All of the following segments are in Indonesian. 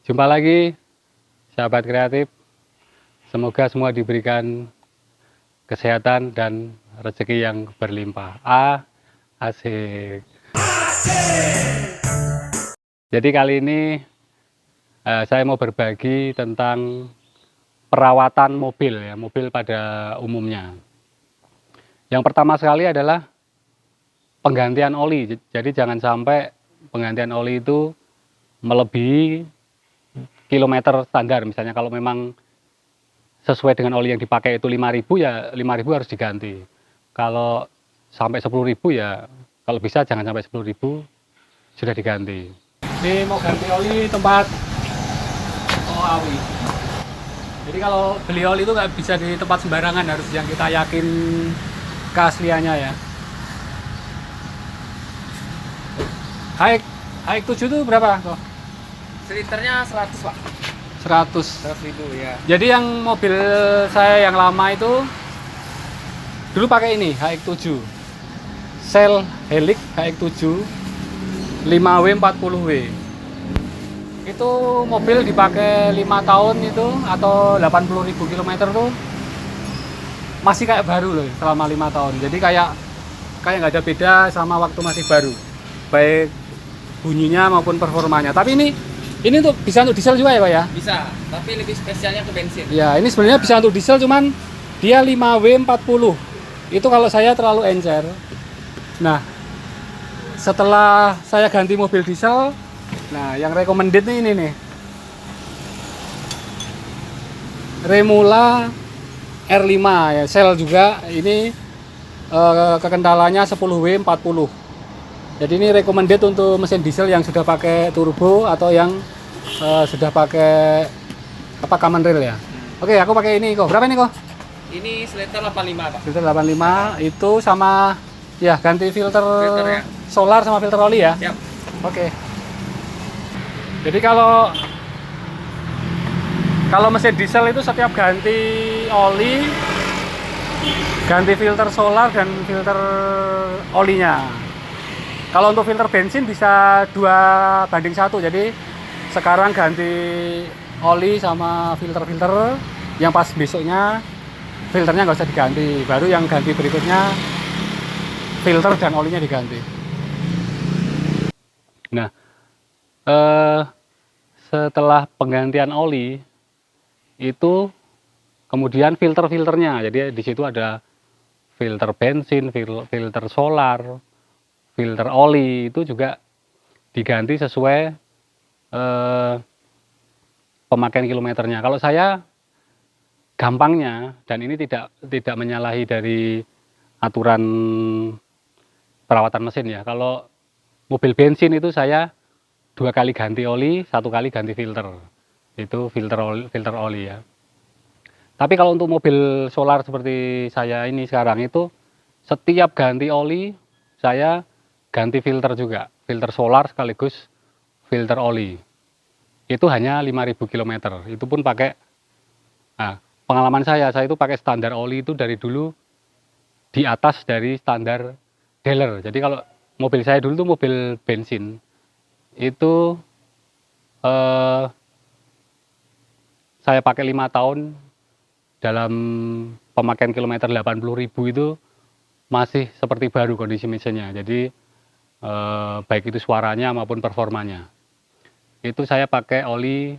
Jumpa lagi sahabat kreatif. Semoga semua diberikan kesehatan dan rezeki yang berlimpah. Asik. Jadi kali ini saya mau berbagi tentang perawatan mobil ya, mobil pada umumnya. Yang pertama sekali adalah penggantian oli. Jadi jangan sampai penggantian oli itu melebihi kilometer standar. Misalnya kalau memang sesuai dengan oli yang dipakai itu 5.000 ya 5.000 harus diganti. Kalau sampai 10.000 ya kalau bisa jangan sampai 10.000 sudah diganti. Ini mau ganti oli tempat oli. Jadi kalau beli oli itu nggak bisa di tempat sembarangan, harus yang kita yakin keasliannya ya. HX 7 itu berapa kok? Liternya 100 Pak. 100 ribu ya. Jadi yang mobil saya yang lama itu dulu pakai ini HX7 Shell Helix HX7 5W40W. Itu mobil dipakai 5 tahun itu atau 80.000 km tuh masih kayak baru loh selama 5 tahun. Jadi kayak nggak ada beda sama waktu masih baru, baik bunyinya maupun performanya. Tapi ini untuk bisa untuk diesel juga ya Pak ya? Bisa, tapi lebih spesialnya ke bensin. Ya, ini sebenarnya bisa untuk diesel, cuman dia 5W40. Itu kalau saya terlalu encer. Nah, setelah saya ganti mobil diesel, nah yang recommended ini nih. Remula R5 ya, Shell juga. Ini kekentalannya 10W40. Jadi ini recommended untuk mesin diesel yang sudah pakai turbo atau yang sudah pakai common rail ya. Oke, aku pakai ini kok. Berapa ini kok? Ini Slater 85 Pak. Filter 85 itu sama ya, ganti filter ya. Solar sama filter oli ya. Siap. Oke. Jadi kalau mesin diesel itu setiap ganti oli, ganti filter solar dan filter olinya. Kalau untuk filter bensin bisa 2:1. Jadi sekarang ganti oli sama filter-filter, yang pas besoknya filternya nggak usah diganti, baru yang ganti berikutnya filter dan olinya diganti. Nah, setelah penggantian oli itu kemudian filternya, jadi di situ ada filter bensin, filter solar, filter oli, itu juga diganti sesuai pemakaian kilometernya. Kalau saya gampangnya, dan ini tidak menyalahi dari aturan perawatan mesin ya. Kalau mobil bensin itu saya 2 kali ganti oli, 1 kali ganti filter. Itu filter oli ya. Tapi kalau untuk mobil solar seperti saya ini sekarang itu setiap ganti oli saya ganti filter juga, filter solar sekaligus filter oli. Itu hanya 5.000 km. Itu pun pakai, nah, pengalaman saya itu pakai standar oli itu dari dulu di atas dari standar dealer. Jadi kalau mobil saya dulu tuh mobil bensin itu saya pakai 5 tahun dalam pemakaian kilometer 80.000 itu masih seperti baru kondisi mesinnya. Jadi baik itu suaranya maupun performanya. Itu saya pakai oli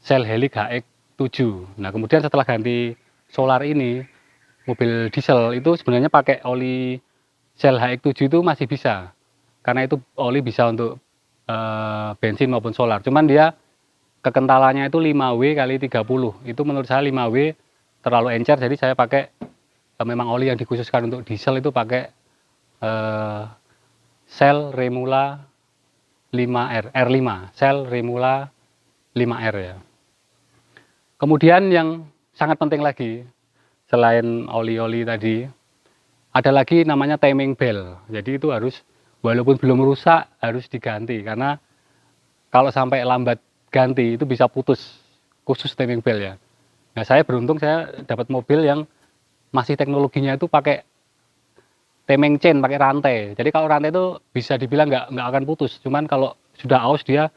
Shell Helix HX7. Nah, kemudian setelah ganti solar ini, mobil diesel itu sebenarnya pakai oli Shell HX7 itu masih bisa. Karena itu oli bisa untuk bensin maupun solar. Cuman dia kekentalannya itu 5W/30. Itu menurut saya 5W terlalu encer, jadi saya pakai memang oli yang dikhususkan untuk diesel itu pakai Shell Remula 5R, R5, Shell Remula 5R ya. Kemudian yang sangat penting lagi, selain oli-oli tadi, ada lagi namanya timing bell. Jadi itu harus, walaupun belum rusak, harus diganti. Karena kalau sampai lambat ganti, itu bisa putus, khusus timing bell ya. Nah, saya beruntung saya dapat mobil yang masih teknologinya itu pakai timing chain, pakai rantai. Jadi kalau rantai itu bisa dibilang nggak akan putus. Cuman kalau sudah aus dia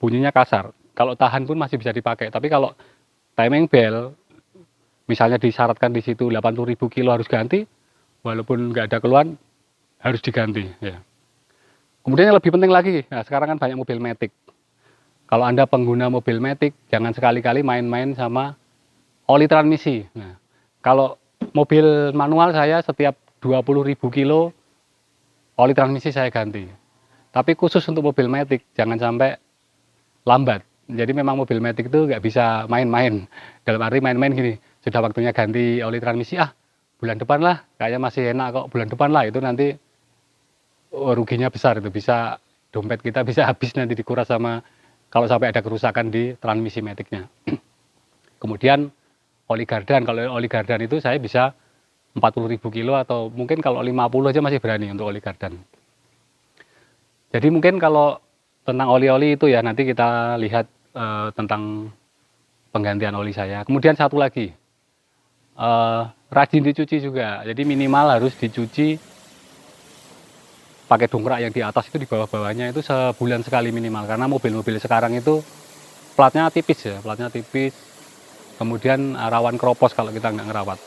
bunyinya kasar. kalau tahan pun masih bisa dipakai. Tapi kalau timing belt, misalnya disyaratkan di situ 80.000 kilo harus ganti, walaupun nggak ada keluhan harus diganti. Ya. Kemudian yang lebih penting lagi, nah sekarang kan banyak mobil matic. Kalau Anda pengguna mobil matic, jangan sekali-kali main-main sama oli transmisi. Nah, kalau mobil manual saya setiap 20.000 kilo oli transmisi saya ganti. Tapi khusus untuk mobil matic, jangan sampai lambat. Jadi memang mobil matic itu nggak bisa main-main. Dalam arti main-main gini, sudah waktunya ganti oli transmisi, bulan depan lah, kayaknya masih enak kok, bulan depan lah, itu nanti ruginya besar, itu bisa dompet kita bisa habis nanti dikuras sama kalau sampai ada kerusakan di transmisi maticnya. Kemudian oli gardan, kalau oli gardan itu saya bisa 40.000 kilo atau mungkin kalau 50 aja masih berani untuk oli gardan. Jadi mungkin kalau tentang oli-oli itu ya nanti kita lihat tentang penggantian oli saya. Kemudian satu lagi, rajin dicuci juga. Jadi minimal harus dicuci pakai dongkrak yang di atas itu, di bawah-bawahnya itu sebulan sekali minimal. Karena mobil-mobil sekarang itu platnya tipis ya, platnya tipis. Kemudian rawan keropos kalau kita nggak ngerawat.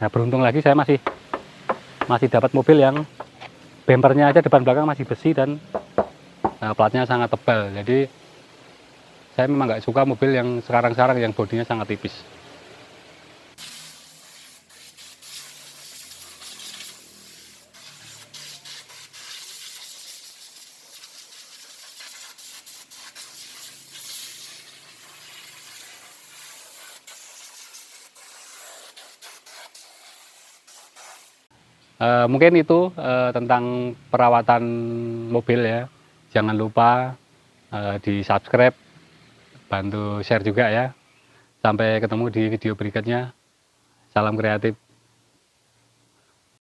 Nah beruntung lagi saya masih dapat mobil yang bempernya aja depan belakang masih besi dan platnya sangat tebal. Jadi saya memang nggak suka mobil yang sekarang-sekarang yang bodinya sangat tipis. Mungkin itu tentang perawatan mobil ya. Jangan lupa di subscribe, bantu share juga ya. Sampai ketemu di video berikutnya. Salam kreatif.